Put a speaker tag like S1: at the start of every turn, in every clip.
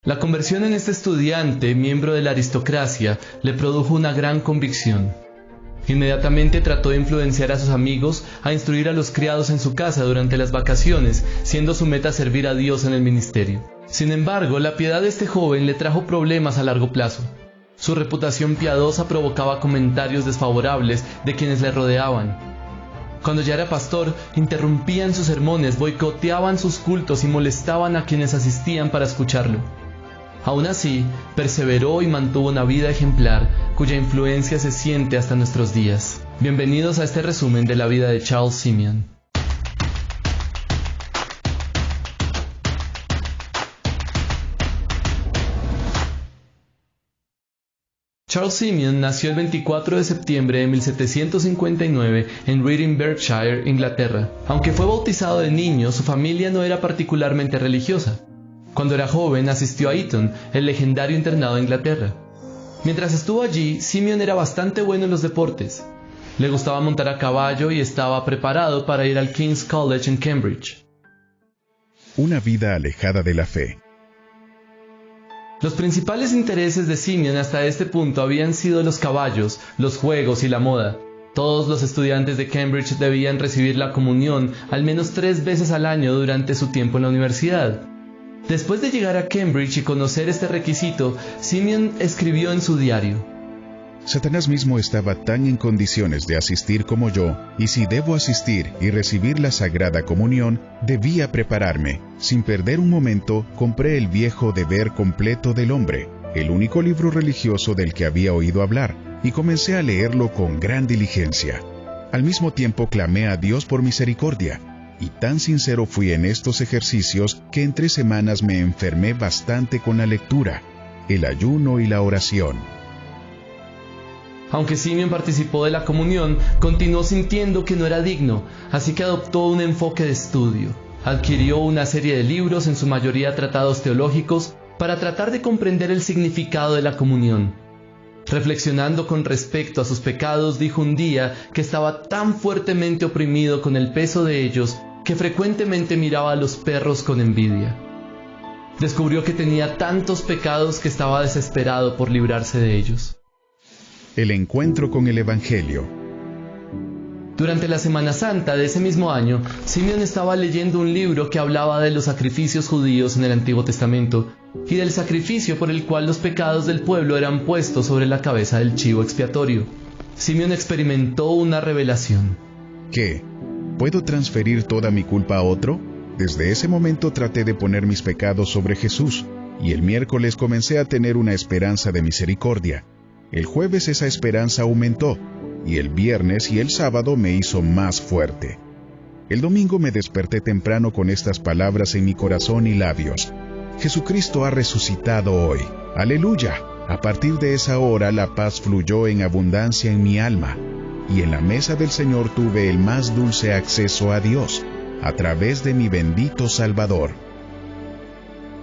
S1: La conversión en este estudiante, miembro de la aristocracia, le produjo una gran convicción. Inmediatamente trató de influenciar a sus amigos a instruir a los criados en su casa durante las vacaciones, siendo su meta servir a Dios en el ministerio. Sin embargo, la piedad de este joven le trajo problemas a largo plazo. Su reputación piadosa provocaba comentarios desfavorables de quienes le rodeaban. Cuando ya era pastor, interrumpían sus sermones, boicoteaban sus cultos y molestaban a quienes asistían para escucharlo. Aún así, perseveró y mantuvo una vida ejemplar, cuya influencia se siente hasta nuestros días. Bienvenidos a este resumen de la vida de Charles Simeon. Charles Simeon nació el 24 de septiembre de 1759 en Reading, Berkshire, Inglaterra. Aunque fue bautizado de niño, su familia no era particularmente religiosa. Cuando era joven, asistió a Eton, el legendario internado de Inglaterra. Mientras estuvo allí, Simeon era bastante bueno en los deportes. Le gustaba montar a caballo y estaba preparado para ir al King's College en Cambridge.
S2: Una vida alejada de la fe.
S1: Los principales intereses de Simeon hasta este punto habían sido los caballos, los juegos y la moda. Todos los estudiantes de Cambridge debían recibir la comunión al menos 3 veces al año durante su tiempo en la universidad. Después de llegar a Cambridge y conocer este requisito, Simeon escribió en su diario:
S2: Satanás mismo estaba tan en condiciones de asistir como yo, y si debo asistir y recibir la Sagrada Comunión, debía prepararme. Sin perder un momento, compré el viejo Deber completo del hombre, el único libro religioso del que había oído hablar, y comencé a leerlo con gran diligencia. Al mismo tiempo clamé a Dios por misericordia, y tan sincero fui en estos ejercicios que en 3 semanas me enfermé bastante con la lectura, el ayuno y la oración.
S1: Aunque Simeon participó de la comunión, continuó sintiendo que no era digno, así que adoptó un enfoque de estudio. Adquirió una serie de libros, en su mayoría tratados teológicos, para tratar de comprender el significado de la comunión. Reflexionando con respecto a sus pecados, dijo un día que estaba tan fuertemente oprimido con el peso de ellos que frecuentemente miraba a los perros con envidia. Descubrió que tenía tantos pecados que estaba desesperado por librarse de ellos.
S2: El encuentro con el Evangelio.
S1: Durante la Semana Santa de ese mismo año, Simeon estaba leyendo un libro que hablaba de los sacrificios judíos en el Antiguo Testamento y del sacrificio por el cual los pecados del pueblo eran puestos sobre la cabeza del chivo expiatorio. Simeon experimentó una revelación.
S2: ¿Qué? ¿Puedo transferir toda mi culpa a otro? Desde ese momento traté de poner mis pecados sobre Jesús, y el miércoles comencé a tener una esperanza de misericordia. El jueves esa esperanza aumentó, y el viernes y el sábado me hizo más fuerte. El domingo me desperté temprano con estas palabras en mi corazón y labios: Jesucristo ha resucitado hoy. ¡Aleluya! A partir de esa hora la paz fluyó en abundancia en mi alma, y en la mesa del Señor tuve el más dulce acceso a Dios, a través de mi bendito Salvador.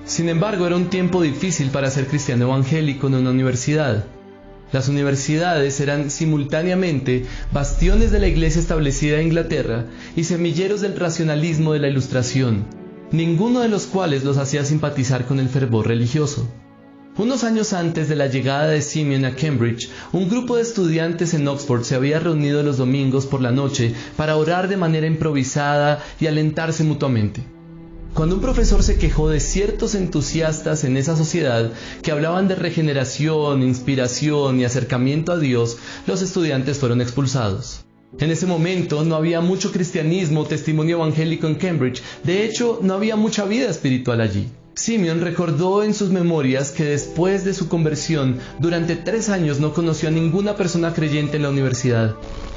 S1: Sin embargo, era un tiempo difícil para ser cristiano evangélico en una universidad. Las universidades eran simultáneamente bastiones de la iglesia establecida en Inglaterra y semilleros del racionalismo de la Ilustración, ninguno de los cuales los hacía simpatizar con el fervor religioso. Unos años antes de la llegada de Simeon a Cambridge, un grupo de estudiantes en Oxford se había reunido los domingos por la noche para orar de manera improvisada y alentarse mutuamente. Cuando un profesor se quejó de ciertos entusiastas en esa sociedad que hablaban de regeneración, inspiración y acercamiento a Dios, los estudiantes fueron expulsados. En ese momento no había mucho cristianismo o testimonio evangélico en Cambridge, de hecho no había mucha vida espiritual allí. Simeon recordó en sus memorias que después de su conversión, durante 3 años no conoció a ninguna persona creyente en la universidad.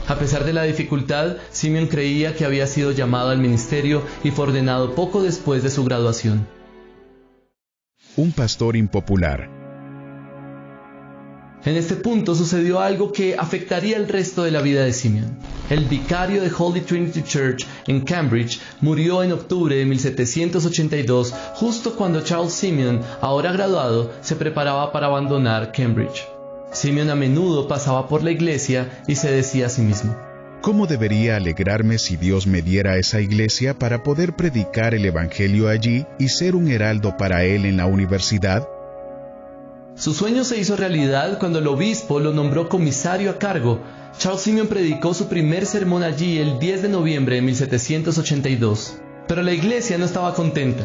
S1: A pesar de la dificultad, Simeon creía que había sido llamado al ministerio y fue ordenado poco después de su graduación.
S2: Un pastor impopular.
S1: En este punto sucedió algo que afectaría el resto de la vida de Simeon. El vicario de Holy Trinity Church en Cambridge murió en octubre de 1782, justo cuando Charles Simeon, ahora graduado, se preparaba para abandonar Cambridge. Simeon a menudo pasaba por la iglesia y se decía a sí mismo:
S2: ¿cómo debería alegrarme si Dios me diera esa iglesia para poder predicar el Evangelio allí y ser un heraldo para Él en la universidad?
S1: Su sueño se hizo realidad cuando el obispo lo nombró comisario a cargo. Charles Simeon predicó su primer sermón allí el 10 de noviembre de 1782. Pero la iglesia no estaba contenta.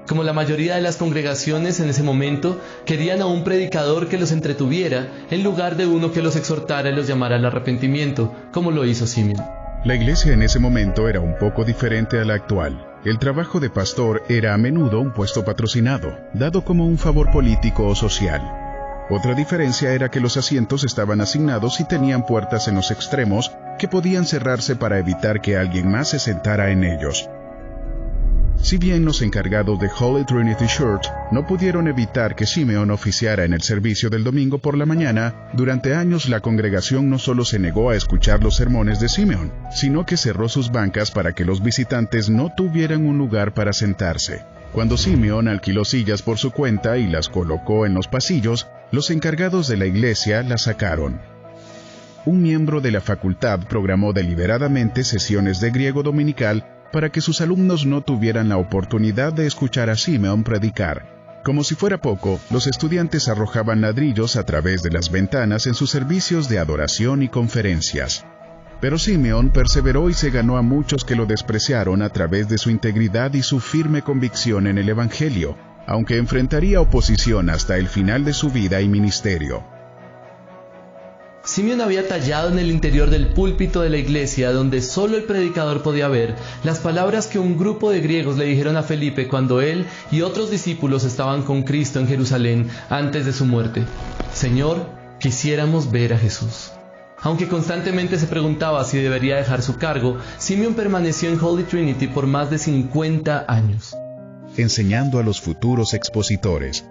S1: Como la mayoría de las congregaciones en ese momento, querían a un predicador que los entretuviera en lugar de uno que los exhortara y los llamara al arrepentimiento, como lo hizo Simeon.
S2: La iglesia en ese momento era un poco diferente a la actual. El trabajo de pastor era a menudo un puesto patrocinado, dado como un favor político o social. Otra diferencia era que los asientos estaban asignados y tenían puertas en los extremos que podían cerrarse para evitar que alguien más se sentara en ellos. Si bien los encargados de Holy Trinity Church no pudieron evitar que Simeon oficiara en el servicio del domingo por la mañana, durante años la congregación no solo se negó a escuchar los sermones de Simeon, sino que cerró sus bancas para que los visitantes no tuvieran un lugar para sentarse. Cuando Simeon alquiló sillas por su cuenta y las colocó en los pasillos, los encargados de la iglesia las sacaron. Un miembro de la facultad programó deliberadamente sesiones de griego dominical para que sus alumnos no tuvieran la oportunidad de escuchar a Simeon predicar. Como si fuera poco, los estudiantes arrojaban ladrillos a través de las ventanas en sus servicios de adoración y conferencias. Pero Simeon perseveró y se ganó a muchos que lo despreciaron a través de su integridad y su firme convicción en el Evangelio, aunque enfrentaría oposición hasta el final de su vida y ministerio.
S1: Simeon había tallado en el interior del púlpito de la iglesia, donde solo el predicador podía ver, las palabras que un grupo de griegos le dijeron a Felipe cuando él y otros discípulos estaban con Cristo en Jerusalén antes de su muerte. Señor, quisiéramos ver a Jesús. Aunque constantemente se preguntaba si debería dejar su cargo, Simeon permaneció en Holy Trinity por más de 50 años,
S2: enseñando a los futuros expositores.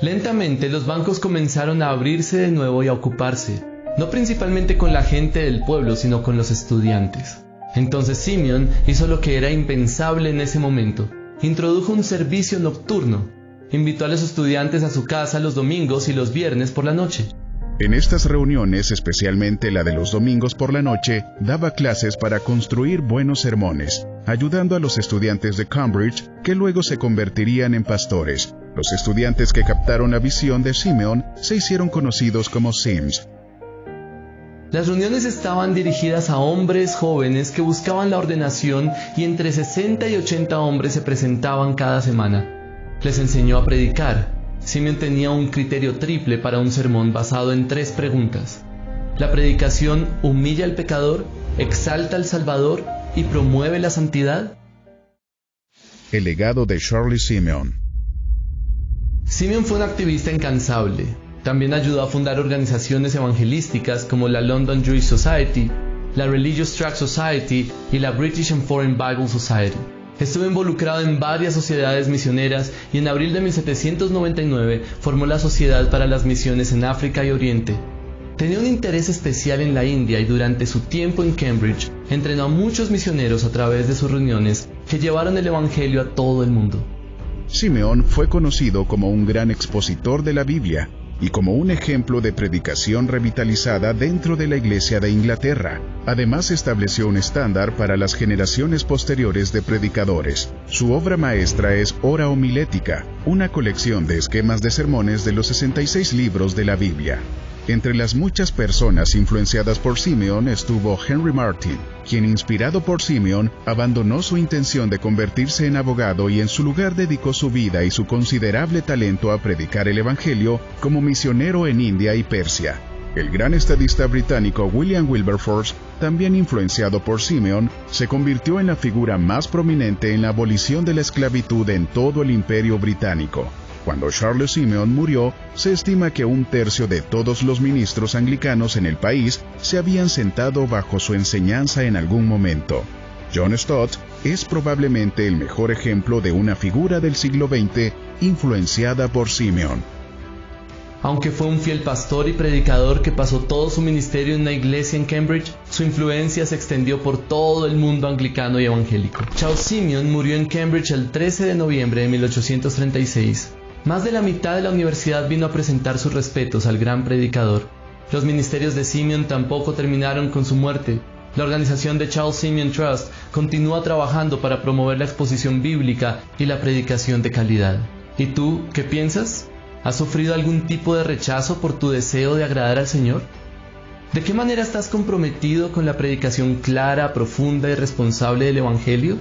S1: Lentamente los bancos comenzaron a abrirse de nuevo y a ocuparse, no principalmente con la gente del pueblo, sino con los estudiantes. Entonces Simeon hizo lo que era impensable en ese momento. Introdujo un servicio nocturno. Invitó a los estudiantes a su casa los domingos y los viernes por la noche.
S2: En estas reuniones, especialmente la de los domingos por la noche, daba clases para construir buenos sermones, ayudando a los estudiantes de Cambridge, que luego se convertirían en pastores. Los estudiantes que captaron la visión de Simeon se hicieron conocidos como Sims.
S1: Las reuniones estaban dirigidas a hombres jóvenes que buscaban la ordenación y entre 60 y 80 hombres se presentaban cada semana. Les enseñó a predicar. Simeon tenía un criterio triple para un sermón basado en 3 preguntas. La predicación humilla al pecador, exalta al Salvador y promueve la santidad.
S2: El legado de Charles Simeon.
S1: Simeon fue un activista incansable. También ayudó a fundar organizaciones evangelísticas como la London Jewish Society, la Religious Tract Society y la British and Foreign Bible Society. Estuvo involucrado en varias sociedades misioneras y en abril de 1799 formó la Sociedad para las Misiones en África y Oriente. Tenía un interés especial en la India y durante su tiempo en Cambridge entrenó a muchos misioneros a través de sus reuniones que llevaron el Evangelio a todo el mundo.
S2: Simeon fue conocido como un gran expositor de la Biblia y como un ejemplo de predicación revitalizada dentro de la Iglesia de Inglaterra. Además, estableció un estándar para las generaciones posteriores de predicadores. Su obra maestra es Hora Homilética, una colección de esquemas de sermones de los 66 libros de la Biblia. Entre las muchas personas influenciadas por Simeon estuvo Henry Martyn, quien, inspirado por Simeon, abandonó su intención de convertirse en abogado y en su lugar dedicó su vida y su considerable talento a predicar el Evangelio como misionero en India y Persia. El gran estadista británico William Wilberforce, también influenciado por Simeon, se convirtió en la figura más prominente en la abolición de la esclavitud en todo el Imperio Británico. Cuando Charles Simeon murió, se estima que 1/3 de todos los ministros anglicanos en el país se habían sentado bajo su enseñanza en algún momento. John Stott es probablemente el mejor ejemplo de una figura del siglo XX influenciada por Simeon.
S1: Aunque fue un fiel pastor y predicador que pasó todo su ministerio en una iglesia en Cambridge, su influencia se extendió por todo el mundo anglicano y evangélico. Charles Simeon murió en Cambridge el 13 de noviembre de 1836. Más de la mitad de la universidad vino a presentar sus respetos al gran predicador. Los ministerios de Simeon tampoco terminaron con su muerte. La organización de Charles Simeon Trust continúa trabajando para promover la exposición bíblica y la predicación de calidad. ¿Y tú qué piensas? ¿Has sufrido algún tipo de rechazo por tu deseo de agradar al Señor? ¿De qué manera estás comprometido con la predicación clara, profunda y responsable del Evangelio?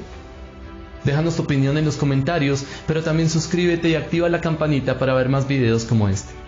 S1: Déjanos tu opinión en los comentarios, pero también suscríbete y activa la campanita para ver más videos como este.